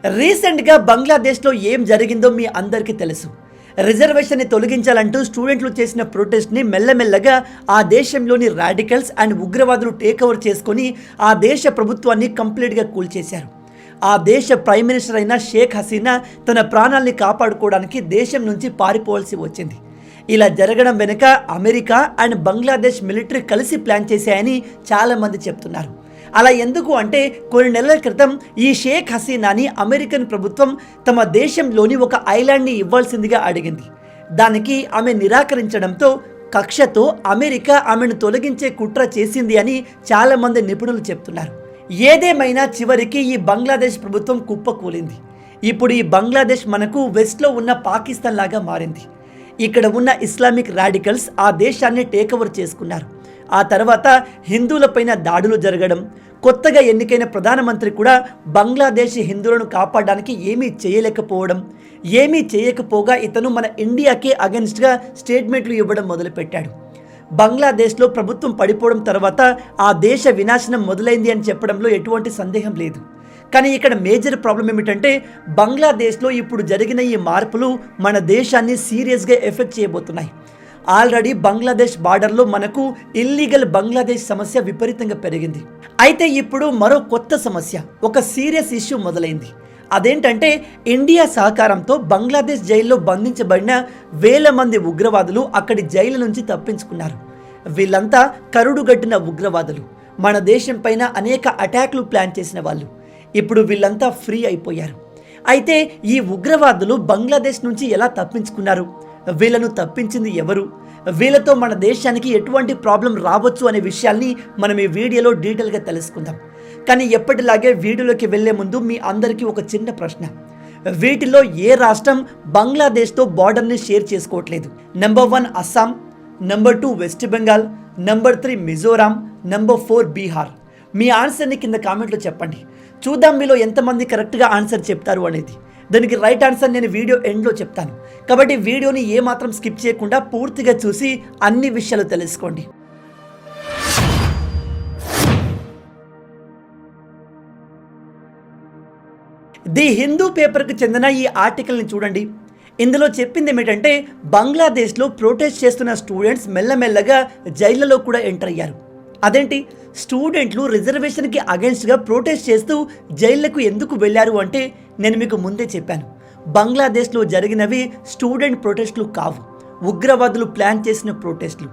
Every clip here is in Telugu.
రీసెంట్గా బంగ్లాదేశ్లో ఏం జరిగిందో మీ అందరికీ తెలుసు. రిజర్వేషన్ని తొలగించాలంటూ స్టూడెంట్లు చేసిన ప్రొటెస్ట్ని మెల్లమెల్లగా ఆ దేశంలోని రాడికల్స్ అండ్ ఉగ్రవాదులు టేక్ ఓవర్ చేసుకొని ఆ దేశ ప్రభుత్వాన్ని కంప్లీట్గా కూల్చేశారు. ఆ దేశ ప్రైమ్ మినిస్టర్ అయిన షేక్ హసీనా తన ప్రాణాల్ని కాపాడుకోవడానికి దేశం నుంచి పారిపోవాల్సి వచ్చింది. ఇలా జరగడం వెనుక అమెరికా అండ్ బంగ్లాదేశ్ మిలిటరీ కలిసి ప్లాన్ చేశాయని చాలామంది చెప్తున్నారు. అలా ఎందుకు అంటే కొన్ని నెలల క్రితం ఈ షేక్ హసీనాని అమెరికన్ ప్రభుత్వం తమ దేశంలోని ఒక ఐలాండ్ని ఇవ్వాల్సిందిగా అడిగింది. దానికి ఆమె నిరాకరించడంతో కక్షతో అమెరికా ఆమెను తొలగించే కుట్ర చేసింది అని చాలామంది నిపుణులు చెప్తున్నారు. ఏదేమైనా చివరికి ఈ బంగ్లాదేశ్ ప్రభుత్వం కుప్పకూలింది. ఇప్పుడు ఈ బంగ్లాదేశ్ మనకు వెస్ట్లో ఉన్న పాకిస్తాన్ లాగా మారింది. ఇక్కడ ఉన్న ఇస్లామిక్ రాడికల్స్ ఆ దేశాన్ని టేక్ ఓవర్ చేసుకున్నారు. ఆ తర్వాత హిందువులపైన దాడులు జరగడం, కొత్తగా ఎన్నికైన ప్రధానమంత్రి కూడా బంగ్లాదేశ్ హిందువులను కాపాడడానికి ఏమీ చేయలేకపోవడం, ఏమీ చేయకపోగా ఇతను మన ఇండియాకే అగెన్స్ట్గా స్టేట్మెంట్లు ఇవ్వడం మొదలుపెట్టాడు. బంగ్లాదేశ్లో ప్రభుత్వం పడిపోవడం తర్వాత ఆ దేశ వినాశనం మొదలైంది అని చెప్పడంలో ఎటువంటి సందేహం లేదు. కానీ ఇక్కడ మేజర్ ప్రాబ్లం ఏమిటంటే బంగ్లాదేశ్లో ఇప్పుడు జరిగిన ఈ మార్పులు మన దేశాన్ని సీరియస్గా ఎఫెక్ట్ చేయబోతున్నాయి. ఆల్రెడీ బంగ్లాదేశ్ బార్డర్లో మనకు ఇల్లీగల్ బంగ్లాదేశ్ సమస్య విపరీతంగా పెరిగింది. అయితే ఇప్పుడు మరో కొత్త సమస్య, ఒక సీరియస్ ఇష్యూ మొదలైంది. అదేంటంటే ఇండియా సహకారంతో బంగ్లాదేశ్ జైల్లో బంధించబడిన వేల మంది ఉగ్రవాదులు అక్కడి జైలు నుంచి తప్పించుకున్నారు. వీళ్ళంతా కరుడుగట్టిన ఉగ్రవాదులు, మన దేశం పైన అనేక అటాక్లు ప్లాన్ చేసిన వాళ్ళు. ఇప్పుడు వీళ్ళంతా ఫ్రీ అయిపోయారు. అయితే ఈ ఉగ్రవాదులు బంగ్లాదేశ్ నుంచి ఎలా తప్పించుకున్నారు, వీళ్ళను తప్పించింది ఎవరు, వీళ్ళతో మన దేశానికి ఎటువంటి ప్రాబ్లం రావచ్చు అనే విషయాల్ని మనం ఈ వీడియోలో డీటెయిల్గా తెలుసుకుందాం. కానీ ఎప్పటిలాగే వీడియోలోకి వెళ్లే ముందు మీ అందరికీ ఒక చిన్న ప్రశ్న. వీటిలో ఏ రాష్ట్రం బంగ్లాదేశ్తో బార్డర్ని షేర్ చేసుకోవట్లేదు? Number 1 Assam, number 2 west Bengal, number 3 Mizoram, number 4 Bihar. మీ ఆన్సర్ని కింద కామెంట్లో చెప్పండి. చూద్దాం మీలో ఎంతమంది కరెక్ట్గా ఆన్సర్ చెప్తారు అనేది. దానికి రైట్ ఆన్సర్ నేను వీడియో ఎండ్లో చెప్తాను. కాబట్టి వీడియోని ఏమాత్రం స్కిప్ చేయకుండా పూర్తిగా చూసి అన్ని విషయాలు తెలుసుకోండి. ది హిందూ పేపర్కి చెందిన ఈ ఆర్టికల్ని చూడండి. ఇందులో చెప్పింది ఏమిటంటే బంగ్లాదేశ్లో ప్రొటెస్ట్ చేస్తున్న స్టూడెంట్స్ మెల్లమెల్లగా జైళ్లలో కూడా ఎంటర్ అయ్యారు. అదేంటి, స్టూడెంట్లు రిజర్వేషన్కి అగెన్స్ట్గా ప్రొటెస్ట్ చేస్తూ జైళ్లకు ఎందుకు వెళ్ళారు అంటే నేను మీకు ముందే చెప్పాను. బంగ్లాదేశ్లో జరిగినవి స్టూడెంట్ ప్రొటెస్టులు కావు, ఉగ్రవాదులు ప్లాన్ చేసిన ప్రొటెస్టులు.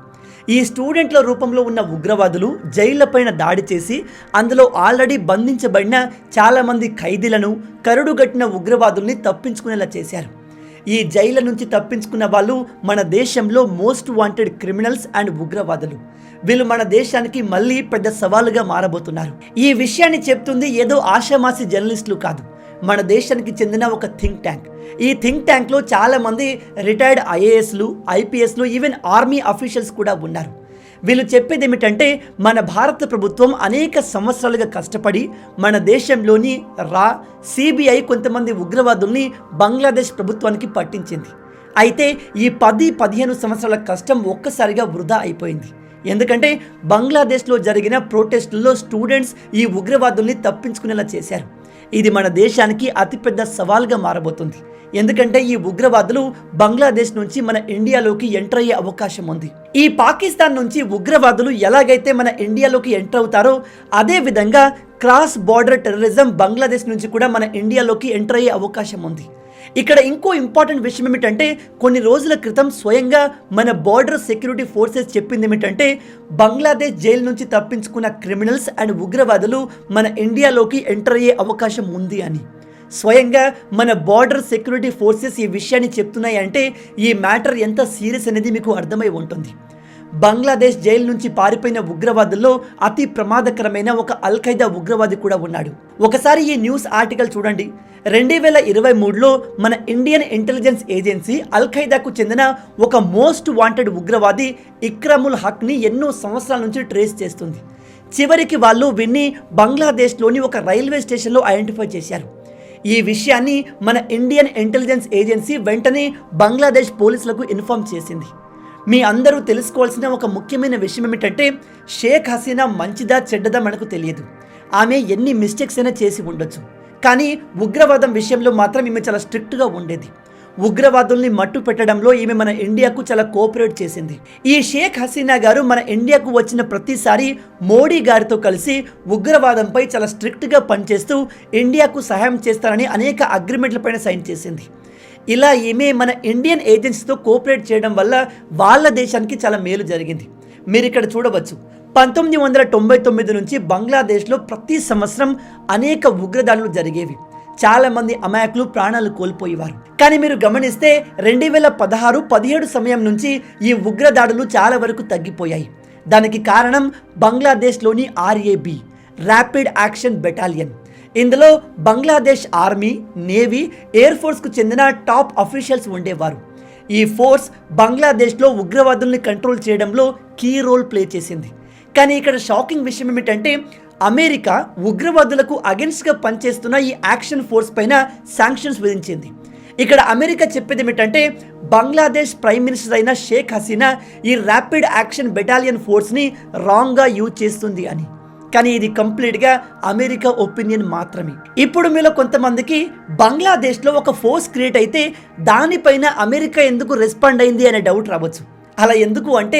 ఈ స్టూడెంట్ల రూపంలో ఉన్న ఉగ్రవాదులు జైళ్లపైన దాడి చేసి అందులో ఆల్రెడీ బంధించబడిన చాలామంది ఖైదీలను, కరుడుగట్టిన ఉగ్రవాదుల్ని తప్పించుకునేలా చేశారు. ఈ జైళ్ళ నుంచి తప్పించుకున్న వాళ్ళు మన దేశంలో మోస్ట్ వాంటెడ్ క్రిమినల్స్ అండ్ ఉగ్రవాదులు. వీళ్ళు మన దేశానికి మళ్ళీ పెద్ద సవాలుగా మారబోతున్నారు. ఈ విషయాన్ని చెప్తుంది ఏదో ఆషామాసి జర్నలిస్టులు కాదు, మన దేశానికి చెందిన ఒక థింక్ ట్యాంక్. ఈ థింక్ ట్యాంక్లో చాలామంది రిటైర్డ్ ఐఏఎస్లు, ఐపీఎస్లు, ఈవెన్ ఆర్మీ అఫీషియల్స్ కూడా ఉన్నారు. వీళ్ళు చెప్పేది ఏమిటంటే మన భారత ప్రభుత్వం అనేక సంవత్సరాలుగా కష్టపడి మన దేశంలోని సిబిఐ కొంతమంది ఉగ్రవాదుల్ని బంగ్లాదేశ్ ప్రభుత్వానికి పట్టించింది. అయితే ఈ 10-15 సంవత్సరాల కష్టం ఒక్కసారిగా వృధా అయిపోయింది. ఎందుకంటే బంగ్లాదేశ్లో జరిగిన ప్రొటెస్టుల్లో స్టూడెంట్స్ ఈ ఉగ్రవాదుల్ని తప్పించుకునేలా చేశారు. ఇది మన దేశానికి అతిపెద్ద సవాల్గా మారబోతుంది. ఎందుకంటే ఈ ఉగ్రవాదులు బంగ్లాదేశ్ నుంచి మన ఇండియాలోకి ఎంటర్ అయ్యే అవకాశం ఉంది. ఈ పాకిస్తాన్ నుంచి ఉగ్రవాదులు ఎలాగైతే మన ఇండియాలోకి ఎంటర్ అవుతారో అదే విధంగా క్రాస్ బార్డర్ టెర్రరిజం బంగ్లాదేశ్ నుంచి కూడా మన ఇండియాలోకి ఎంటర్ అయ్యే అవకాశం ఉంది. ఇక్కడ ఇంకో ఇంపార్టెంట్ విషయం ఏమిటంటే కొన్ని రోజుల క్రితం స్వయంగా మన బార్డర్ సెక్యూరిటీ ఫోర్సెస్ చెప్పింది ఏమిటంటే బంగ్లాదేశ్ జైలు నుంచి తప్పించుకున్న క్రిమినల్స్ అండ్ ఉగ్రవాదులు మన ఇండియాలోకి ఎంటర్ అయ్యే అవకాశం ఉంది అని. స్వయంగా మన బార్డర్ సెక్యూరిటీ ఫోర్సెస్ ఈ విషయాన్ని చెప్తున్నాయి అంటే ఈ మ్యాటర్ ఎంత సీరియస్ అనేది మీకు అర్థమై ఉంటుంది. బంగ్లాదేశ్ జైలు నుంచి పారిపోయిన ఉగ్రవాదుల్లో అతి ప్రమాదకరమైన ఒక అల్-ఖైదా ఉగ్రవాది కూడా ఉన్నాడు. ఒకసారి ఈ న్యూస్ ఆర్టికల్ చూడండి. 2023లో మన ఇండియన్ ఇంటెలిజెన్స్ ఏజెన్సీ అల్-ఖైదాకు చెందిన ఒక మోస్ట్ వాంటెడ్ ఉగ్రవాది ఇక్రముల్ హక్ని ఎన్నో సంవత్సరాల నుంచి ట్రేస్ చేస్తుంది. చివరికి వాళ్ళు విన్ని బంగ్లాదేశ్లోని ఒక రైల్వే స్టేషన్లో ఐడెంటిఫై చేశారు. ఈ విషయాన్ని మన ఇండియన్ ఇంటెలిజెన్స్ ఏజెన్సీ వెంటనే బంగ్లాదేశ్ పోలీసులకు ఇన్ఫార్మ్ చేసింది. మీ అందరూ తెలుసుకోవాల్సిన ఒక ముఖ్యమైన విషయం ఏమిటంటే షేక్ హసీనా మంచిదా చెడ్డదా మనకు తెలియదు. ఆమె ఎన్ని మిస్టేక్స్ అయినా చేసి ఉండొచ్చు, కానీ ఉగ్రవాదం విషయంలో మాత్రం ఈమె చాలా స్ట్రిక్ట్గా ఉండేది. ఉగ్రవాదుల్ని మట్టు పెట్టడంలో ఈమె మన ఇండియాకు చాలా కోఆపరేట్ చేసింది. ఈ షేక్ హసీనా గారు మన ఇండియాకు వచ్చిన ప్రతిసారి మోడీ గారితో కలిసి ఉగ్రవాదంపై చాలా స్ట్రిక్ట్గా పనిచేస్తూ ఇండియాకు సహాయం చేస్తారని అనేక అగ్రిమెంట్లపైన సైన్ చేసింది. ఇలా ఈమె మన ఇండియన్ ఏజెన్సీతో కోఆపరేట్ చేయడం వల్ల వాళ్ళ దేశానికి చాలా మేలు జరిగింది. మీరు ఇక్కడ చూడవచ్చు, 1999 నుంచి బంగ్లాదేశ్లో ప్రతి సంవత్సరం అనేక ఉగ్రదాడులు జరిగేవి. చాలామంది అమాయకులు ప్రాణాలు కోల్పోయేవారు. కానీ మీరు గమనిస్తే 2016-17 సమయం నుంచి ఈ ఉగ్రదాడులు చాలా వరకు తగ్గిపోయాయి. దానికి కారణం బంగ్లాదేశ్లోని RAB, ర్యాపిడ్ యాక్షన్ బెటాలియన్. ఇందులో బంగ్లాదేశ్ ఆర్మీ, నేవీ, ఎయిర్ ఫోర్స్కు చెందిన టాప్ అఫీషియల్స్ ఉండేవారు. ఈ ఫోర్స్ బంగ్లాదేశ్లో ఉగ్రవాదుల్ని కంట్రోల్ చేయడంలో కీ రోల్ ప్లే చేసింది. కానీ ఇక్కడ షాకింగ్ విషయం ఏమిటంటే అమెరికా ఉగ్రవాదులకు అగెన్స్ట్గా పనిచేస్తున్న ఈ యాక్షన్ ఫోర్స్ పైన శాంక్షన్స్ విధించింది. ఇక్కడ అమెరికా చెప్పేది ఏమిటంటే బంగ్లాదేశ్ ప్రైమ్ మినిస్టర్ అయిన షేక్ హసీనా ఈ ర్యాపిడ్ యాక్షన్ బెటాలియన్ ఫోర్స్ని రాంగ్గా యూజ్ చేస్తుంది అని. కానీ ఇది కంప్లీట్గా అమెరికా ఒపీనియన్ మాత్రమే. ఇప్పుడు మీలో కొంతమందికి బంగ్లాదేశ్లో ఒక ఫోర్స్ క్రియేట్ అయితే దానిపైన అమెరికా ఎందుకు రెస్పాండ్ అయింది అనే డౌట్ రావచ్చు. అలా ఎందుకు అంటే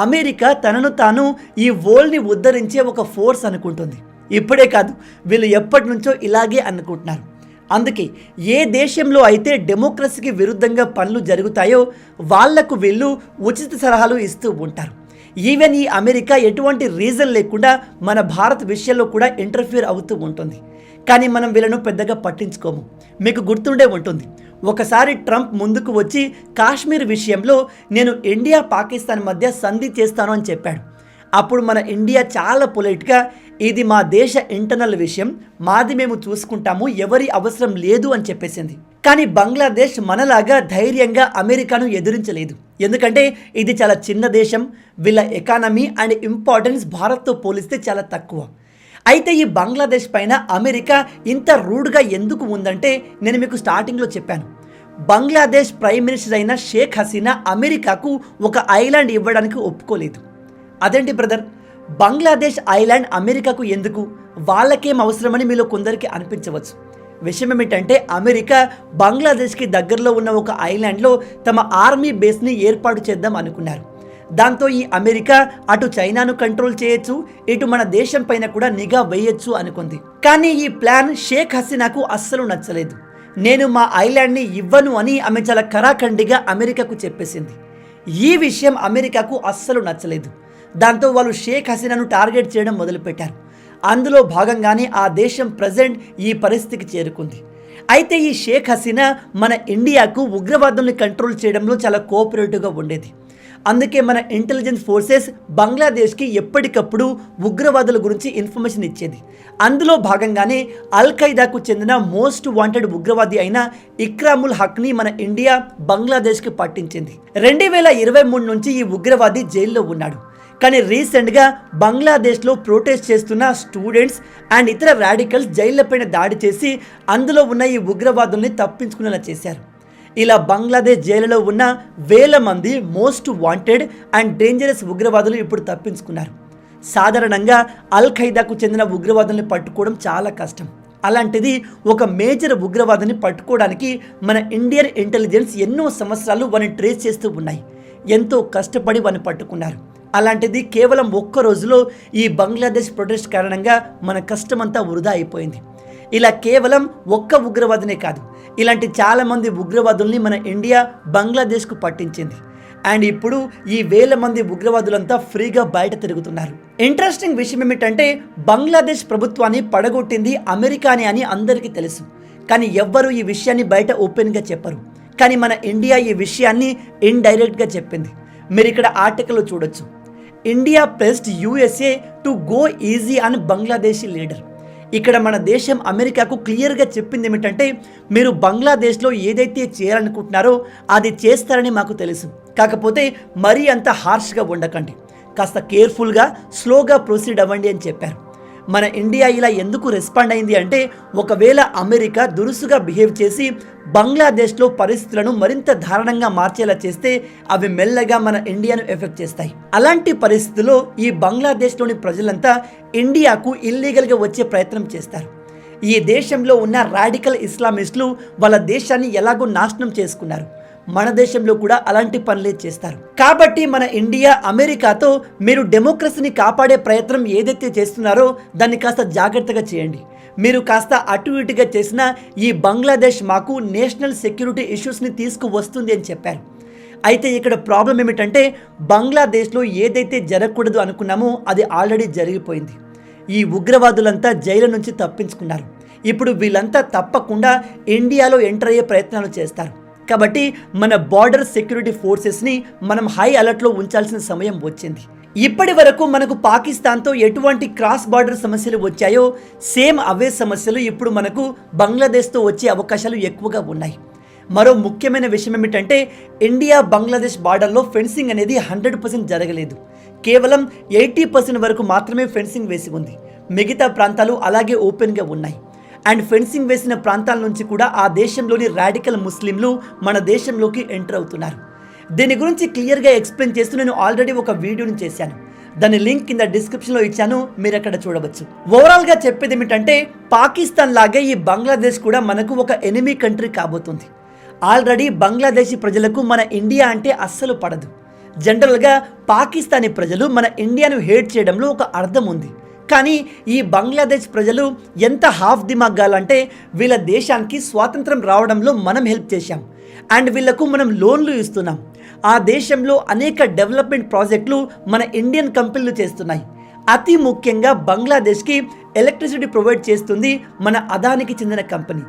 అమెరికా తనను తాను ఈ వరల్డ్ని ఉద్ధరించే ఒక ఫోర్స్ అనుకుంటుంది. ఇప్పుడే కాదు, వీళ్ళు ఎప్పటి నుంచో ఇలాగే అనుకుంటున్నారు. అందుకే ఏ దేశంలో అయితే డెమోక్రసీకి విరుద్ధంగా పనులు జరుగుతాయో వాళ్లకు వీళ్ళు ఉచిత సలహాలు ఇస్తూ ఉంటారు. ఈవెన్ ఈ అమెరికా ఎటువంటి రీజన్ లేకుండా మన భారత్ విషయంలో కూడా ఇంటర్ఫియర్ అవుతూ ఉంటుంది. కానీ మనం వీళ్ళను పెద్దగా పట్టించుకోము. మీకు గుర్తుండే ఉంటుంది, ఒకసారి ట్రంప్ ముందుకు వచ్చి కాశ్మీర్ విషయంలో నేను ఇండియా పాకిస్తాన్ మధ్య సంధి చేస్తాను అని చెప్పాడు. అప్పుడు మన ఇండియా చాలా పొలైట్గా ఇది మా దేశ ఇంటర్నల్ విషయం, మాది మేము చూసుకుంటాము, ఎవరి అవసరం లేదు అని చెప్పేసింది. కానీ బంగ్లాదేశ్ మనలాగా ధైర్యంగా అమెరికాను ఎదిరించలేదు. ఎందుకంటే ఇది చాలా చిన్న దేశం, వీళ్ళ ఎకానమీ అండ్ ఇంపార్టెన్స్ భారత్తో పోలిస్తే చాలా తక్కువ. అయితే ఈ బంగ్లాదేశ్ పైన అమెరికా ఇంత రూడ్గా ఎందుకు ఉందంటే నేను మీకు స్టార్టింగ్లో చెప్పాను. బంగ్లాదేశ్ ప్రైమ్ మినిస్టర్ అయిన షేక్ హసీనా అమెరికాకు ఒక ఐలాండ్ ఇవ్వడానికి ఒప్పుకోలేదు. అదేంటి బ్రదర్, బంగ్లాదేశ్ ఐలాండ్ అమెరికాకు ఎందుకు, వాళ్ళకేం అవసరమని మీలో కొందరికి అనిపించవచ్చు. విషయం ఏమిటంటే అమెరికా బంగ్లాదేశ్కి దగ్గరలో ఉన్న ఒక ఐలాండ్లో తమ ఆర్మీ బేస్ని ఏర్పాటు చేద్దాం అనుకున్నారు. దాంతో ఈ అమెరికా అటు చైనాను కంట్రోల్ చేయొచ్చు, ఇటు మన దేశం పైన కూడా నిఘా వేయొచ్చు అనుకుంది. కానీ ఈ ప్లాన్ షేక్ హసీనాకు అస్సలు నచ్చలేదు. నేను మా ఐలాండ్ని ఇవ్వను అని ఆమె చాలా కరాఖండిగా అమెరికాకు చెప్పేసింది. ఈ విషయం అమెరికాకు అస్సలు నచ్చలేదు. దాంతో వాళ్ళు షేక్ హసీనాను టార్గెట్ చేయడం మొదలుపెట్టారు. అందులో భాగంగానే ఆ దేశం ప్రజెంట్ ఈ పరిస్థితికి చేరుకుంది. అయితే ఈ షేక్ హసీనా మన ఇండియాకు ఉగ్రవాదుల్ని కంట్రోల్ చేయడంలో చాలా కోఆపరేటివ్గా ఉండేది. అందుకే మన ఇంటెలిజెన్స్ ఫోర్సెస్ బంగ్లాదేశ్కి ఎప్పటికప్పుడు ఉగ్రవాదుల గురించి ఇన్ఫర్మేషన్ ఇచ్చేది. అందులో భాగంగానే అల్ ఖైదాకు చెందిన మోస్ట్ వాంటెడ్ ఉగ్రవాది అయిన ఇక్రాముల్ హక్ని మన ఇండియా బంగ్లాదేశ్కి పట్టించింది. 2023 నుంచి ఈ ఉగ్రవాది జైల్లో ఉన్నాడు. కానీ రీసెంట్గా బంగ్లాదేశ్లో ప్రొటెస్ట్ చేస్తున్న స్టూడెంట్స్ అండ్ ఇతర రాడికల్స్ జైళ్లపైన దాడి చేసి అందులో ఉన్న ఈ ఉగ్రవాదుల్ని తప్పించుకునేలా చేశారు. ఇలా బంగ్లాదేశ్ జైలులో ఉన్న వేల మంది మోస్ట్ వాంటెడ్ అండ్ డేంజరస్ ఉగ్రవాదులు ఇప్పుడు తప్పించుకున్నారు. సాధారణంగా అల్ ఖైదాకు చెందిన ఉగ్రవాదుల్ని పట్టుకోవడం చాలా కష్టం. అలాంటిది ఒక మేజర్ ఉగ్రవాదిని పట్టుకోవడానికి మన ఇండియన్ ఇంటెలిజెన్స్ ఎన్నో సంవత్సరాలు వారిని ట్రేస్ చేస్తూ ఉన్నాయి. ఎంతో కష్టపడి వారిని పట్టుకున్నారు. అలాంటిది కేవలం ఒక్క రోజులో ఈ బంగ్లాదేశ్ ప్రొటెస్ట్ కారణంగా మన కష్టమంతా వృధా అయిపోయింది. ఇలా కేవలం ఒక్క ఉగ్రవాదినే కాదు, ఇలాంటి చాలామంది ఉగ్రవాదుల్ని మన ఇండియా బంగ్లాదేశ్కు పట్టించింది. అండ్ ఇప్పుడు ఈ వేల మంది ఉగ్రవాదులంతా ఫ్రీగా బయట తిరుగుతున్నారు. ఇంట్రెస్టింగ్ విషయం ఏమిటంటే బంగ్లాదేశ్ ప్రభుత్వాన్ని పడగొట్టింది అమెరికానే అని అందరికీ తెలుసు. కానీ ఎవ్వరూ ఈ విషయాన్ని బయట ఓపెన్గా చెప్పరు. కానీ మన ఇండియా ఈ విషయాన్ని ఇండైరెక్ట్గా చెప్పింది. మీరు ఇక్కడ ఆర్టికల్లో చూడొచ్చు, India pressed USA to go easy అని బంగ్లాదేశీ లీడర్. ఇక్కడ మన దేశం అమెరికాకు క్లియర్గా చెప్పింది ఏమిటంటే మీరు బంగ్లాదేశ్లో ఏదైతే చేయాలనుకుంటున్నారో అది చేస్తారని మాకు తెలుసు, కాకపోతే మరీ అంత హార్ష్గా ఉండకండి, కాస్త కేర్ఫుల్గా స్లోగా ప్రొసీడ్ అవ్వండి అని చెప్పారు. మన ఇండియా ఇలా ఎందుకు రెస్పాండ్ అయింది అంటే ఒకవేళ అమెరికా దురుసుగా బిహేవ్ చేసి బంగ్లాదేశ్లో పరిస్థితులను మరింత దారుణంగా మార్చేలా చేస్తే అవి మెల్లగా మన ఇండియాను ఎఫెక్ట్ చేస్తాయి. అలాంటి పరిస్థితుల్లో ఈ బంగ్లాదేశ్లోని ప్రజలంతా ఇండియాకు ఇల్లీగల్గా వచ్చే ప్రయత్నం చేస్తారు. ఈ దేశంలో ఉన్న రాడికల్ ఇస్లామిస్టులు వాళ్ళ దేశాన్ని ఎలాగో నాశనం చేసుకున్నారు. మన దేశంలో కూడా అలాంటి పనులే చేస్తారు. కాబట్టి మన ఇండియా అమెరికాతో మీరు డెమోక్రసీని కాపాడే ప్రయత్నం ఏదైతే చేస్తున్నారో దాన్ని కాస్త జాగ్రత్తగా చేయండి. మీరు కాస్త అటు ఇటుగా చేసిన ఈ బంగ్లాదేశ్ మాకు నేషనల్ సెక్యూరిటీ ఇష్యూస్ని తీసుకువస్తుంది అని చెప్పారు. అయితే ఇక్కడ ప్రాబ్లం ఏమిటంటే బంగ్లాదేశ్లో ఏదైతే జరగకూడదు అనుకున్నామో అది ఆల్రెడీ జరిగిపోయింది. ఈ ఉగ్రవాదులంతా జైలు నుంచి తప్పించుకున్నారు. ఇప్పుడు వీళ్ళంతా తప్పకుండా ఇండియాలో ఎంటర్ అయ్యే ప్రయత్నాలు చేస్తారు. కాబట్టి మన బార్డర్ సెక్యూరిటీ ఫోర్సెస్ని మనం హై అలర్ట్లో ఉంచాల్సిన సమయం వచ్చింది. ఇప్పటి వరకు మనకు పాకిస్తాన్తో ఎటువంటి క్రాస్ బార్డర్ సమస్యలు వచ్చాయో సేమ్ అవే సమస్యలు ఇప్పుడు మనకు బంగ్లాదేశ్తో వచ్చే అవకాశాలు ఎక్కువగా ఉన్నాయి. మరో ముఖ్యమైన విషయం ఏమిటంటే ఇండియా బంగ్లాదేశ్ బార్డర్లో ఫెన్సింగ్ అనేది 100% జరగలేదు. కేవలం 80% వరకు మాత్రమే ఫెన్సింగ్ వేసి ఉంది. మిగతా ప్రాంతాలు అలాగే ఓపెన్గా ఉన్నాయి. అండ్ ఫెన్సింగ్ వేసిన ప్రాంతాల నుంచి కూడా ఆ దేశంలోని రాడికల్ ముస్లింలు మన దేశంలోకి ఎంటర్ అవుతున్నారు. దీని గురించి క్లియర్గా ఎక్స్ప్లెయిన్ చేస్తూ నేను ఆల్రెడీ ఒక వీడియోని చేశాను. దాని లింక్ కింద డిస్క్రిప్షన్లో ఇచ్చాను, మీరు అక్కడ చూడవచ్చు. ఓవరాల్గా చెప్పేది ఏమిటంటే పాకిస్తాన్ లాగే ఈ బంగ్లాదేశ్ కూడా మనకు ఒక ఎనిమీ కంట్రీ కాబోతుంది. ఆల్రెడీ బంగ్లాదేశీ ప్రజలకు మన ఇండియా అంటే అస్సలు పడదు. జనరల్గా పాకిస్తానీ ప్రజలు మన ఇండియాను హేట్ చేయడంలో ఒక అర్థం ఉంది. కానీ ఈ బంగ్లాదేశ్ ప్రజలు ఎంత హాఫ్ దిమాగ్గాలంటే వీళ్ళ దేశానికి స్వాతంత్రం రావడంలో మనం హెల్ప్ చేశాం అండ్ వీళ్లకు మనం లోన్లు ఇస్తున్నాం. ఆ దేశంలో అనేక డెవలప్మెంట్ ప్రాజెక్టులు మన ఇండియన్ కంపెనీలు చేస్తున్నాయి. అతి ముఖ్యంగా బంగ్లాదేశ్కి ఎలక్ట్రిసిటీ ప్రొవైడ్ చేస్తుంది మన అదానికి చెందిన కంపెనీ.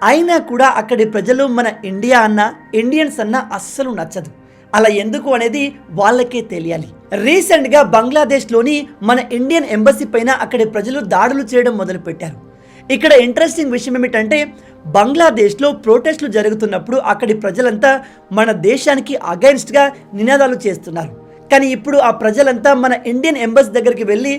అయినా కూడా అక్కడి ప్రజలు మన ఇండియా అన్న ఇండియన్స్ అన్న అస్సలు నచ్చదు. అలా ఎందుకు అనేది వాళ్ళకే తెలియాలి. రీసెంట్గా బంగ్లాదేశ్లోని మన ఇండియన్ ఎంబసీ పైన అక్కడి ప్రజలు దాడులు చేయడం మొదలుపెట్టారు. ఇక్కడ ఇంట్రెస్టింగ్ విషయం ఏమిటంటే బంగ్లాదేశ్లో ప్రొటెస్టులు జరుగుతున్నప్పుడు అక్కడి ప్రజలంతా మన దేశానికి అగైన్స్ట్గా నినాదాలు చేస్తున్నారు. కానీ ఇప్పుడు ఆ ప్రజలంతా మన ఇండియన్ ఎంబసీ దగ్గరికి వెళ్ళి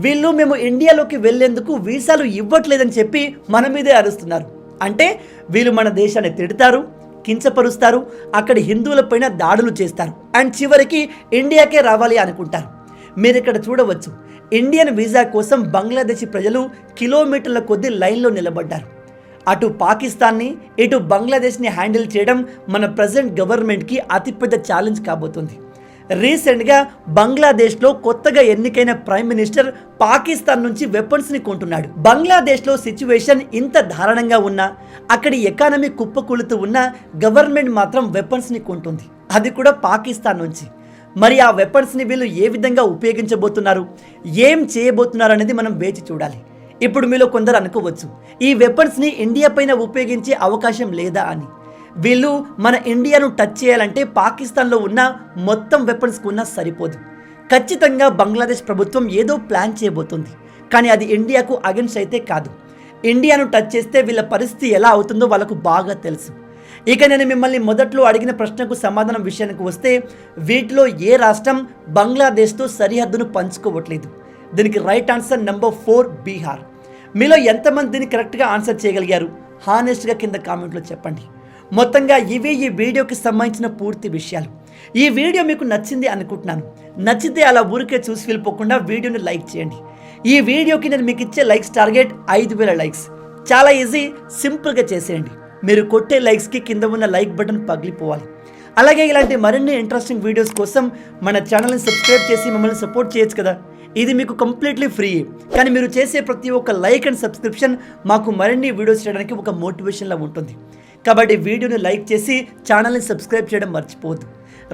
వీళ్ళు మేము ఇండియాలోకి వెళ్లేందుకు వీసాలు ఇవ్వట్లేదని చెప్పి మన మీదే అరుస్తున్నారు. అంటే వీళ్ళు మన దేశాన్ని తిడతారు, కించపరుస్తారు, అక్కడి హిందువులపైన దాడులు చేస్తారు అండ్ చివరికి ఇండియాకే రావాలి అనుకుంటారు. మీరు ఇక్కడ చూడవచ్చు, ఇండియన్ వీసా కోసం బంగ్లాదేశీ ప్రజలు కిలోమీటర్ల కొద్దీ లైన్లో నిలబడ్డారు. అటు పాకిస్తాన్ని ఇటు బంగ్లాదేశ్ని హ్యాండిల్ చేయడం మన ప్రజెంట్ గవర్నమెంట్కి అతిపెద్ద ఛాలెంజ్ కాబోతుంది. రీసెంట్గా బంగ్లాదేశ్లో కొత్తగా ఎన్నికైన ప్రైమ్ మినిస్టర్ పాకిస్తాన్ నుంచి వెపన్స్ని కొంటున్నాడు. బంగ్లాదేశ్లో సిచ్యువేషన్ ఇంత దారుణంగా ఉన్నా, అక్కడి ఎకానమీ కుప్పకూలుతూ ఉన్నా గవర్నమెంట్ మాత్రం వెపన్స్ని కొంటుంది, అది కూడా పాకిస్తాన్ నుంచి. మరి ఆ వెపన్స్ని వీళ్ళు ఏ విధంగా ఉపయోగించబోతున్నారు, ఏం చేయబోతున్నారు అనేది మనం వేచి చూడాలి. ఇప్పుడు మీలో కొందరు అనుకోవచ్చు, ఈ వెపన్స్ని ఇండియా పైన ఉపయోగించే అవకాశం లేదా అని. వీళ్ళు మన ఇండియాను టచ్ చేయాలంటే పాకిస్తాన్లో ఉన్న మొత్తం వెపన్స్ ఉన్న సరిపోదు. ఖచ్చితంగా బంగ్లాదేశ్ ప్రభుత్వం ఏదో ప్లాన్ చేయబోతుంది. కానీ అది ఇండియాకు అగెన్స్ట్ అయితే కాదు. ఇండియాను టచ్ చేస్తే వీళ్ళ పరిస్థితి ఎలా అవుతుందో వాళ్ళకు బాగా తెలుసు. ఇక నేను మిమ్మల్ని మొదట్లో అడిగిన ప్రశ్నకు సమాధానం విషయానికి వస్తే, వీటిలో ఏ రాష్ట్రం బంగ్లాదేశ్తో సరిహద్దును పంచుకోవట్లేదు? దీనికి రైట్ ఆన్సర్ నెంబర్ 4 బీహార్. మీలో ఎంతమంది దీన్ని కరెక్ట్గా ఆన్సర్ చేయగలిగారు? హానెస్ట్గా కింద కామెంట్లో చెప్పండి. మొత్తంగా ఇవే ఈ వీడియోకి సంబంధించిన పూర్తి విషయాలు. ఈ వీడియో మీకు నచ్చింది అనుకుంటున్నాను. నచ్చితే అలా ఊరికే చూసి వెళ్ళిపోకుండా వీడియోని లైక్ చేయండి. ఈ వీడియోకి నేను మీకు ఇచ్చే లైక్స్ టార్గెట్ 5000 లైక్స్. చాలా ఈజీ, సింపుల్గా చేసేయండి. మీరు కొట్టే లైక్స్కి కింద ఉన్న లైక్ బటన్ పగిలిపోవాలి. అలాగే ఇలాంటి మరిన్ని ఇంట్రెస్టింగ్ వీడియోస్ కోసం మన ఛానల్ని సబ్స్క్రైబ్ చేసి మమ్మల్ని సపోర్ట్ చేయొచ్చు కదా. ఇది మీకు కంప్లీట్లీ ఫ్రీ. కానీ మీరు చేసే ప్రతి ఒక్క లైక్ అండ్ సబ్స్క్రిప్షన్ మాకు మరిన్ని వీడియోస్ చేయడానికి ఒక మోటివేషన్లా ఉంటుంది. కాబట్టి వీడియోని లైక్ చేసి ఛానల్ని సబ్స్క్రైబ్ చేయడం మర్చిపోవద్దు.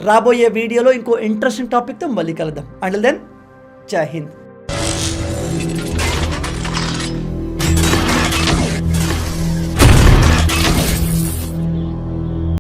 రాబోయే వీడియోలో ఇంకో ఇంట్రెస్టింగ్ టాపిక్తో మళ్ళీ కలుద్దాం. అంటిల్ దెన్, జై హింద్.